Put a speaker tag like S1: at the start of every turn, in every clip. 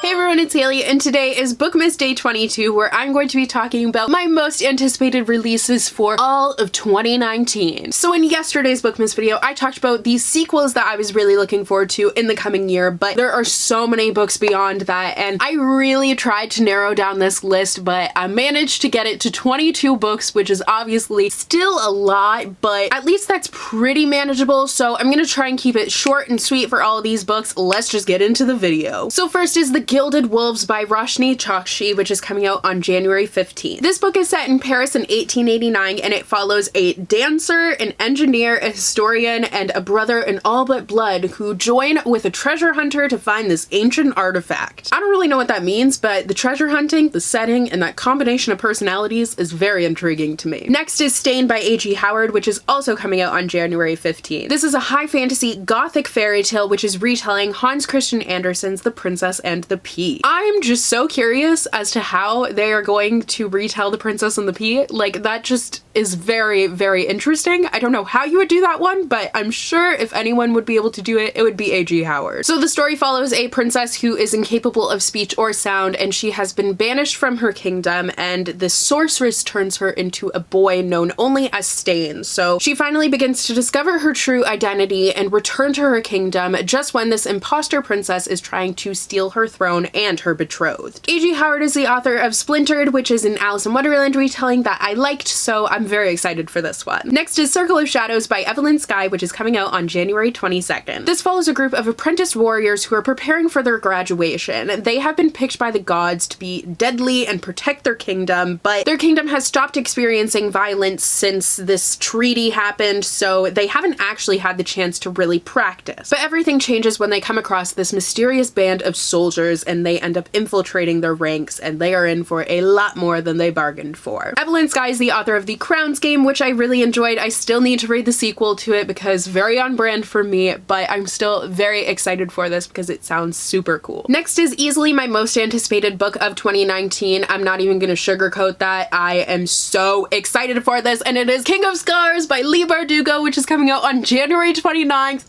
S1: Hey everyone, it's Haley, and today is Bookmas Day 22, where I'm going to be talking about my most anticipated releases for all of 2019. So in yesterday's Bookmas video, I talked about these sequels that I was really looking forward to in the coming year, but there are so many books beyond that, and I really tried to narrow down this list, but I managed to get it to 22 books, which is obviously still a lot, but at least that's pretty manageable, so I'm gonna try and keep it short and sweet for all of these books. Let's just get into the video. So first is the Gilded Wolves by Roshni, Chachi, which is coming out on January 15th. This book is set in Paris in 1889, and it follows a dancer, an engineer, a historian, and a brother in all but blood who join with a treasure hunter to find this ancient artifact. I don't really know what that means, but the treasure hunting, the setting, and that combination of personalities is very intriguing to me. Next is Stain by A.G. Howard, which is also coming out on January 15th. This is a high fantasy gothic fairy tale which is retelling Hans Christian Andersen's The Princess and the Pea. I'm just so curious as to how they are going to retell The Princess and the Pea. Like, that just is very, very interesting. I don't know how you would do that one, but I'm sure if anyone would be able to do it, it would be A.G. Howard. So the story follows a princess who is incapable of speech or sound, and she has been banished from her kingdom, and the sorceress turns her into a boy known only as Stain. So she finally begins to discover her true identity and return to her kingdom just when this imposter princess is trying to steal her throne and her betrothed. A.G. Howard is the author of Splintered, which is an Alice in Wonderland retelling that I liked, so I'm very excited for this one. Next is Circle of Shadows by Evelyn Skye, which is coming out on January 22nd. This follows a group of apprentice warriors who are preparing for their graduation. They have been picked by the gods to be deadly and protect their kingdom, but their kingdom has stopped experiencing violence since this treaty happened, so they haven't actually had the chance to really practice. But everything changes when they come across this mysterious band of soldiers, and they end up infiltrating their ranks, and they are in for a lot more than they bargained for. Evelyn Skye is the author of The Crowns Game, which I really enjoyed. I still need to read the sequel to it because very on brand for me, but I'm still very excited for this because it sounds super cool. Next is easily my most anticipated book of 2019. I'm not even gonna sugarcoat that. I am so excited for this, and it is King of Scars by Leigh Bardugo, which is coming out on January 29th.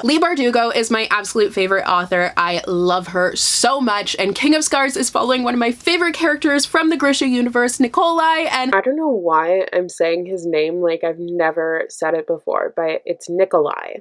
S1: Leigh Bardugo is my absolute favorite author. I love her so much, and King of Scars is following one of my favorite characters from the Grisha universe, Nikolai, and I don't know why I'm saying his name like I've never said it before, but it's Nikolai,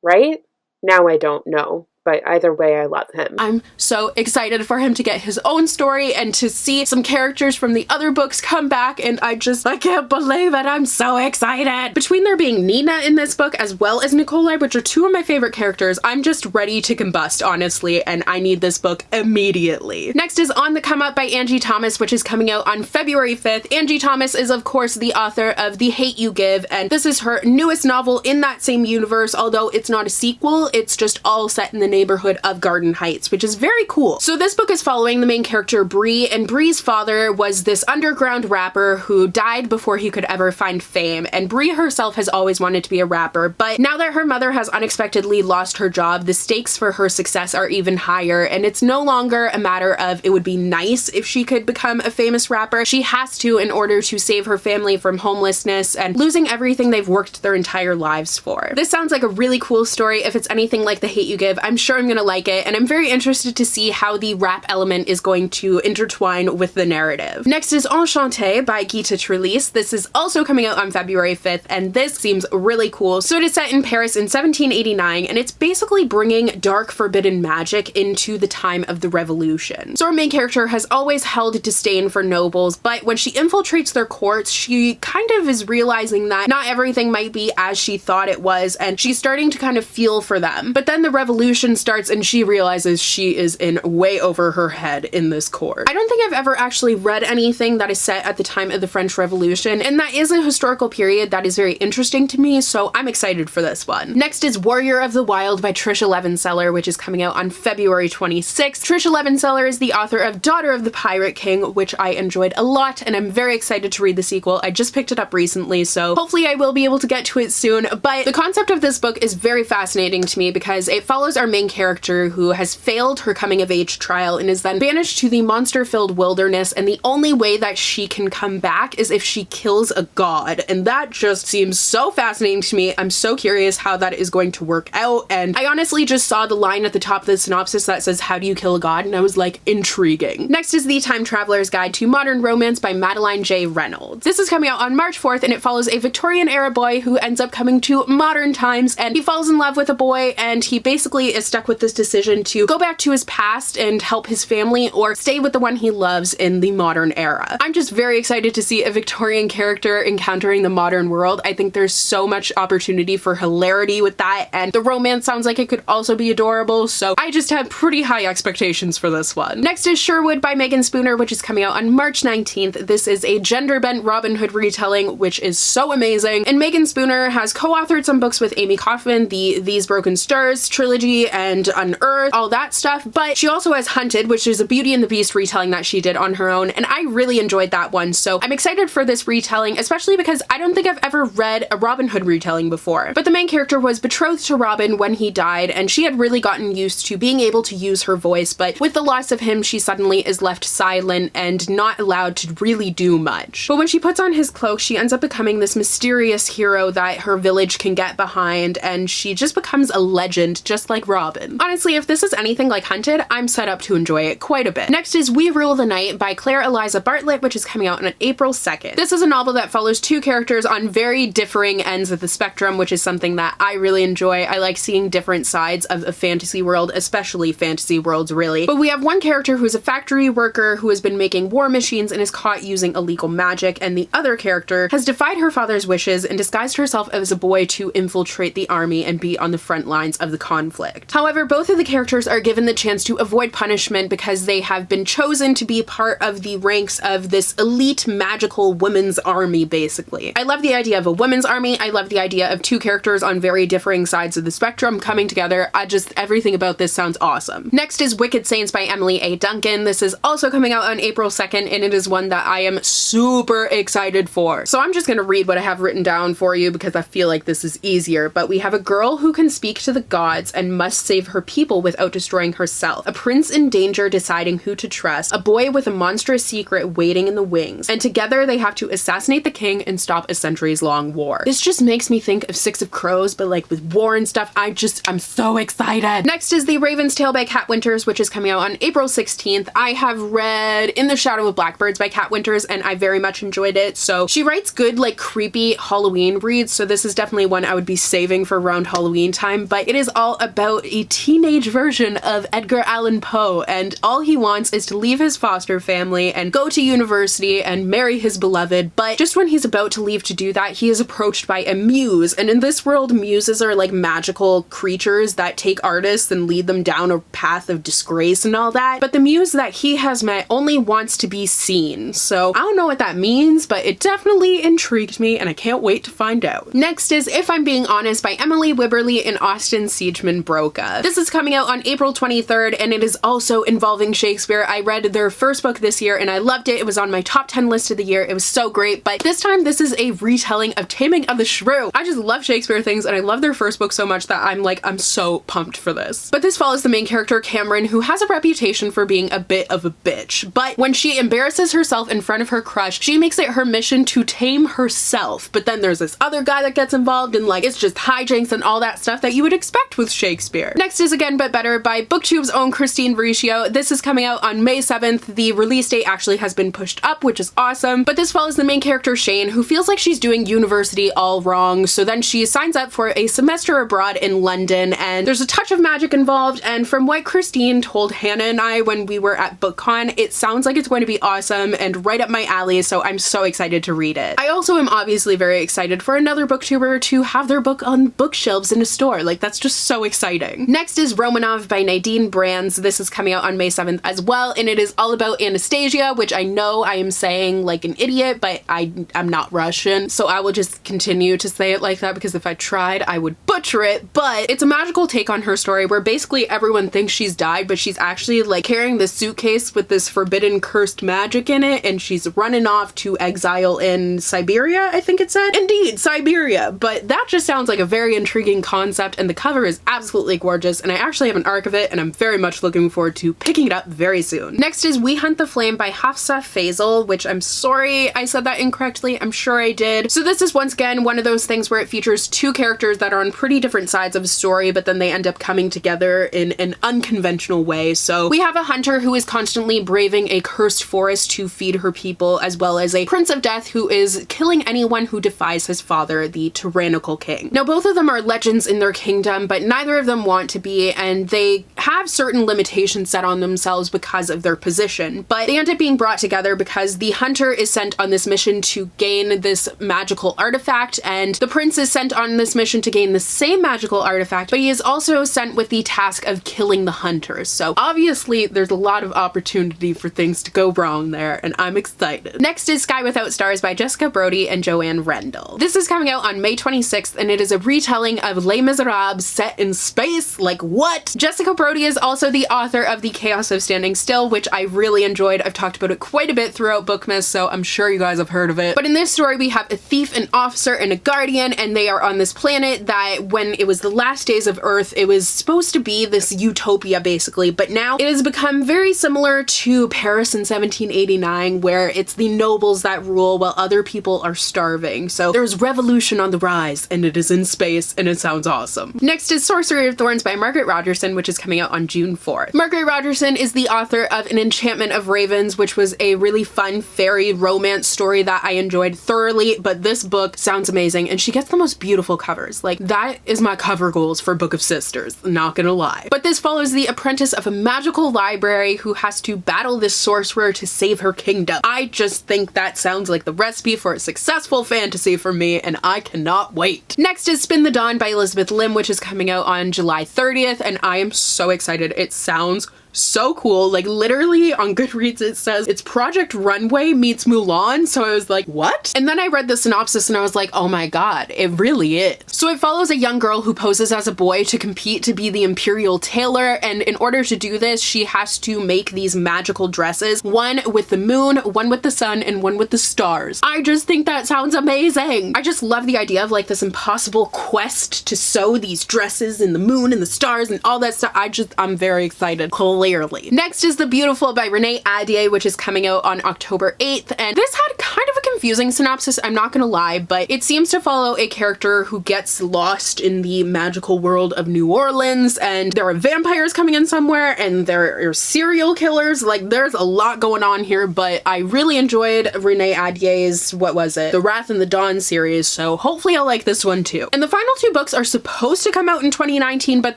S1: right? Now I don't know. But either way, I love him. I'm so excited for him to get his own story and to see some characters from the other books come back, and I can't believe it. I'm so excited. Between there being Nina in this book as well as Nikolai, which are two of my favorite characters, I'm just ready to combust, honestly, and I need this book immediately. Next is On the Come Up by Angie Thomas, which is coming out on February 5th. Angie Thomas is, of course, the author of The Hate You Give, and this is her newest novel in that same universe, although it's not a sequel, it's just all set in the neighborhood of Garden Heights, which is very cool. So this book is following the main character Bree, and Bree's father was this underground rapper who died before he could ever find fame, and Bree herself has always wanted to be a rapper, but now that her mother has unexpectedly lost her job, the stakes for her success are even higher, and it's no longer a matter of it would be nice if she could become a famous rapper. She has to in order to save her family from homelessness and losing everything they've worked their entire lives for. This sounds like a really cool story. If it's anything like The Hate You Give, I'm sure I'm gonna like it, and I'm very interested to see how the rap element is going to intertwine with the narrative. Next is Enchanté by Gita Trelease. This is also coming out on February 5th, and this seems really cool. So it is set in Paris in 1789, and it's basically bringing dark forbidden magic into the time of the Revolution. So our main character has always held disdain for nobles, but when she infiltrates their courts, she kind of is realizing that not everything might be as she thought it was, and she's starting to kind of feel for them. But then the revolution starts, and she realizes she is in way over her head in this court. I don't think I've ever actually read anything that is set at the time of the French Revolution, and that is a historical period that is very interesting to me, so I'm excited for this one. Next is Warrior of the Wild by Trish Levenseller, which is coming out on February 26th. Trish Levenseller is the author of Daughter of the Pirate King, which I enjoyed a lot, and I'm very excited to read the sequel. I just picked it up recently, so hopefully I will be able to get to it soon, but the concept of this book is very fascinating to me because it follows our main main character who has failed her coming of age trial and is then banished to the monster-filled wilderness, and the only way that she can come back is if she kills a god. And that just seems so fascinating to me. I'm so curious how that is going to work out, and I honestly just saw the line at the top of the synopsis that says, "How do you kill a god?" and I was like, intriguing. Next is The Time Traveler's Guide to Modern Romance by Madeline J. Reynolds. This is coming out on March 4th, and it follows a Victorian-era boy who ends up coming to modern times, and he falls in love with a boy, and he basically is stuck with this decision to go back to his past and help his family or stay with the one he loves in the modern era. I'm just very excited to see a Victorian character encountering the modern world. I think there's so much opportunity for hilarity with that, and the romance sounds like it could also be adorable, so I just have pretty high expectations for this one. Next is Sherwood by Meagan Spooner, which is coming out on March 19th. This is a gender-bent Robin Hood retelling, which is so amazing, and Meagan Spooner has co-authored some books with Amy Kaufman, the These Broken Stars trilogy and Unearthed, all that stuff, but she also has Hunted, which is a Beauty and the Beast retelling that she did on her own, and I really enjoyed that one, so I'm excited for this retelling, especially because I don't think I've ever read a Robin Hood retelling before. But the main character was betrothed to Robin when he died, and she had really gotten used to being able to use her voice, but with the loss of him, she suddenly is left silent and not allowed to really do much. But when she puts on his cloak, she ends up becoming this mysterious hero that her village can get behind, and she just becomes a legend, just like Robin. Honestly, if this is anything like Hunted, I'm set up to enjoy it quite a bit. Next is We Rule the Night by Claire Eliza Bartlett, which is coming out on April 2nd. This is a novel that follows two characters on very differing ends of the spectrum, which is something that I really enjoy. I like seeing different sides of a fantasy world, especially fantasy worlds, really. But we have one character who's a factory worker who has been making war machines and is caught using illegal magic, and the other character has defied her father's wishes and disguised herself as a boy to infiltrate the army and be on the front lines of the conflict. However, both of the characters are given the chance to avoid punishment because they have been chosen to be part of the ranks of this elite magical women's army, basically. I love the idea of a women's army. I love the idea of two characters on very differing sides of the spectrum coming together. Everything about this sounds awesome. Next is Wicked Saints by Emily A. Duncan. This is also coming out on April 2nd, and it is one that I am super excited for. So I'm just gonna read what I have written down for you because I feel like this is easier. But we have a girl who can speak to the gods and must save her people without destroying herself. A prince in danger deciding who to trust. A boy with a monstrous secret waiting in the wings. And together they have to assassinate the king and stop a centuries-long war. This just makes me think of Six of Crows, but like with war and stuff. I'm so excited. Next is The Raven's Tale by Kat Winters, which is coming out on April 16th. I have read In the Shadow of Blackbirds by Kat Winters, and I very much enjoyed it. So she writes good, like creepy Halloween reads, so this is definitely one I would be saving for around Halloween time, but it is all about a teenage version of Edgar Allan Poe, and all he wants is to leave his foster family and go to university and marry his beloved, but just when he's about to leave to do that, he is approached by a muse, and in this world, muses are like magical creatures that take artists and lead them down a path of disgrace and all that, but the muse that he has met only wants to be seen, so I don't know what that means, but it definitely intrigued me, and I can't wait to find out. Next is If I'm Being Honest by Emily Wibberley and Austin Siegeman Broca. This is coming out on April 23rd, and it is also involving Shakespeare. I read their first book this year, and I loved it. It was on my top 10 list of the year. It was so great, but this time this is a retelling of Taming of the Shrew. I just love Shakespeare things, and I love their first book so much that I'm so pumped for this. But this follows the main character, Cameron, who has a reputation for being a bit of a bitch, but when she embarrasses herself in front of her crush, she makes it her mission to tame herself. But then there's this other guy that gets involved, and like it's just hijinks and all that stuff that you would expect with Shakespeare. Next is Again But Better by BookTube's own Christine Vericio. This is coming out on May 7th. The release date actually has been pushed up, which is awesome, but this follows the main character Shane, who feels like she's doing university all wrong, so then she signs up for a semester abroad in London, and there's a touch of magic involved, and from what Christine told Hannah and I when we were at BookCon, it sounds like it's going to be awesome and right up my alley, so I'm so excited to read it. I also am obviously very excited for another booktuber to have their book on bookshelves in a store. Like, that's just so exciting. Next is Romanov by Nadine Brands. This is coming out on May 7th as well, and it is all about Anastasia, which I know I am saying like an idiot, but I'm not Russian, so I will just continue to say it like that because if I tried, I would butcher it. But it's a magical take on her story where basically everyone thinks she's died, but she's actually like carrying this suitcase with this forbidden cursed magic in it, and she's running off to exile in Siberia, I think it said. Indeed, Siberia. But that just sounds like a very intriguing concept, and the cover is absolutely gorgeous, and I actually have an arc of it, and I'm very much looking forward to picking it up very soon. Next is We Hunt the Flame by Hafsa Faisal, which I'm sorry I said that incorrectly. I'm sure I did. So this is once again one of those things where it features two characters that are on pretty different sides of a story, but then they end up coming together in an unconventional way. So we have a hunter who is constantly braving a cursed forest to feed her people, as well as a Prince of Death who is killing anyone who defies his father, the tyrannical king. Now both of them are legends in their kingdom, but neither of them want to be, and they have certain limitations set on themselves because of their position. But they end up being brought together because the hunter is sent on this mission to gain this magical artifact, and the prince is sent on this mission to gain the same magical artifact, but he is also sent with the task of killing the hunter. So obviously there's a lot of opportunity for things to go wrong there, and I'm excited. Next is Sky Without Stars by Jessica Brody and Joanne Rendell. This is coming out on May 26th, and it is a retelling of Les Miserables set in space. Like, what? Jessica Brody is also the author of The Chaos of Standing Still, which I really enjoyed. I've talked about it quite a bit throughout Bookmas, so I'm sure you guys have heard of it. But in this story, we have a thief, an officer, and a guardian, and they are on this planet that when it was the last days of Earth, it was supposed to be this utopia basically, but now it has become very similar to Paris in 1789, where it's the nobles that rule while other people are starving. So there's revolution on the rise, and it is in space, and it sounds awesome. Next is Sorcery of Thorns by Margaret Rogerson, which is coming out on June 4th. Margaret Rogerson is the author of An Enchantment of Ravens, which was a really fun fairy romance story that I enjoyed thoroughly, but this book sounds amazing, and she gets the most beautiful covers. Like, that is my cover goals for Book of Sisters, not gonna lie. But this follows the apprentice of a magical library who has to battle this sorcerer to save her kingdom. I just think that sounds like the recipe for a successful fantasy for me, and I cannot wait. Next is Spin the Dawn by Elizabeth Lim, which is coming out on July 30th, and I am so excited. It sounds so cool. Like, literally on Goodreads it says it's Project Runway meets Mulan, so I was like, what? And then I read the synopsis and I was like, oh my god, it really is. So it follows a young girl who poses as a boy to compete to be the imperial tailor, and in order to do this she has to make these magical dresses, one with the moon, one with the sun, and one with the stars. I just think that sounds amazing. I just love the idea of like this impossible quest to sew these dresses in the moon and the stars and all that stuff. I'm very excited. Clearly. Next is The Beautiful by Renee Ahdieh, which is coming out on October 8th, and this had kind of a confusing synopsis, I'm not gonna lie, but it seems to follow a character who gets lost in the magical world of New Orleans, and there are vampires coming in somewhere, and there are serial killers. Like, there's a lot going on here, but I really enjoyed Renee Ahdieh's, what was it? The Wrath and the Dawn series, so hopefully I'll like this one too. And the final two books are supposed to come out in 2019, but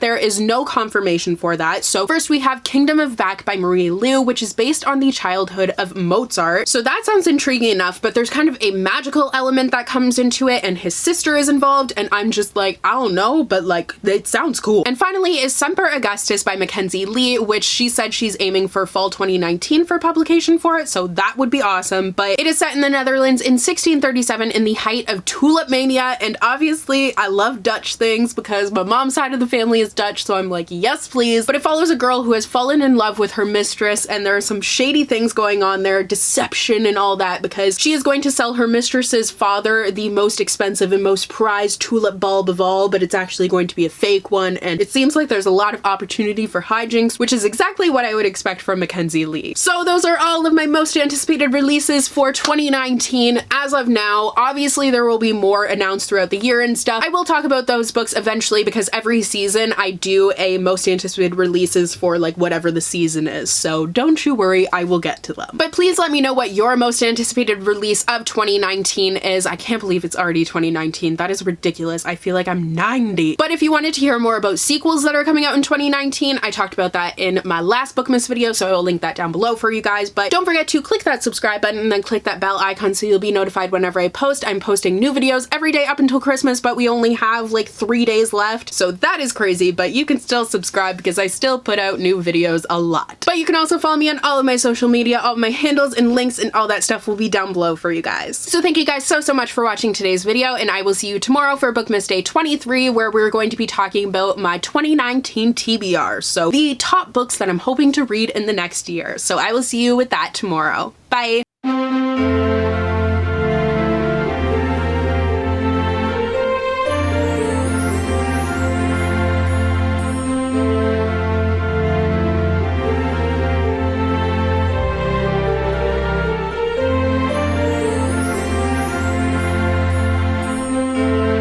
S1: there is no confirmation for that. So first we have Kingdom of Vac by Marie Lu, which is based on the childhood of Mozart. So that sounds intriguing enough, but there's kind of a magical element that comes into it, and his sister is involved, and I'm just like, I don't know, but like, it sounds cool. And finally is Semper Augustus by Mackenzie Lee, which she said she's aiming for fall 2019 for publication for it, so that would be awesome. But it is set in the Netherlands in 1637 in the height of tulip mania, and obviously I love Dutch things because my mom's side of the family is Dutch, so I'm like, yes please. But it follows a girl who has fallen in love with her mistress, and there are some shady things going on there, deception and all that, because she is going to sell her mistress's father the most expensive and most prized tulip bulb of all, but it's actually going to be a fake one, and it seems like there's a lot of opportunity for hijinks, which is exactly what I would expect from Mackenzie Lee. So those are all of my most anticipated releases for 2019 as of now. Obviously there will be more announced throughout the year and stuff. I will talk about those books eventually, because every season I do a most anticipated releases for like whatever the season is, so don't you worry, I will get to them. But please let me know what your most anticipated release of 2019 is. I can't believe it's already 2019. That is ridiculous. I feel like I'm 90. But if you wanted to hear more about sequels that are coming out in 2019, I talked about that in my last Bookmas video, so I will link that down below for you guys. But don't forget to click that subscribe button and then click that bell icon so you'll be notified whenever I post. I'm posting new videos every day up until Christmas, but we only have like 3 days left, so that is crazy, but you can still subscribe because I still put out new videos a lot. But you can also follow me on all of my social media. All of my handles and links and all that stuff will be down below for you guys. So thank you guys so much for watching today's video, and I will see you tomorrow for Bookmas Day 23, where we're going to be talking about my 2019 TBR. So the top books that I'm hoping to read in the next year. So I will see you with that tomorrow. Bye!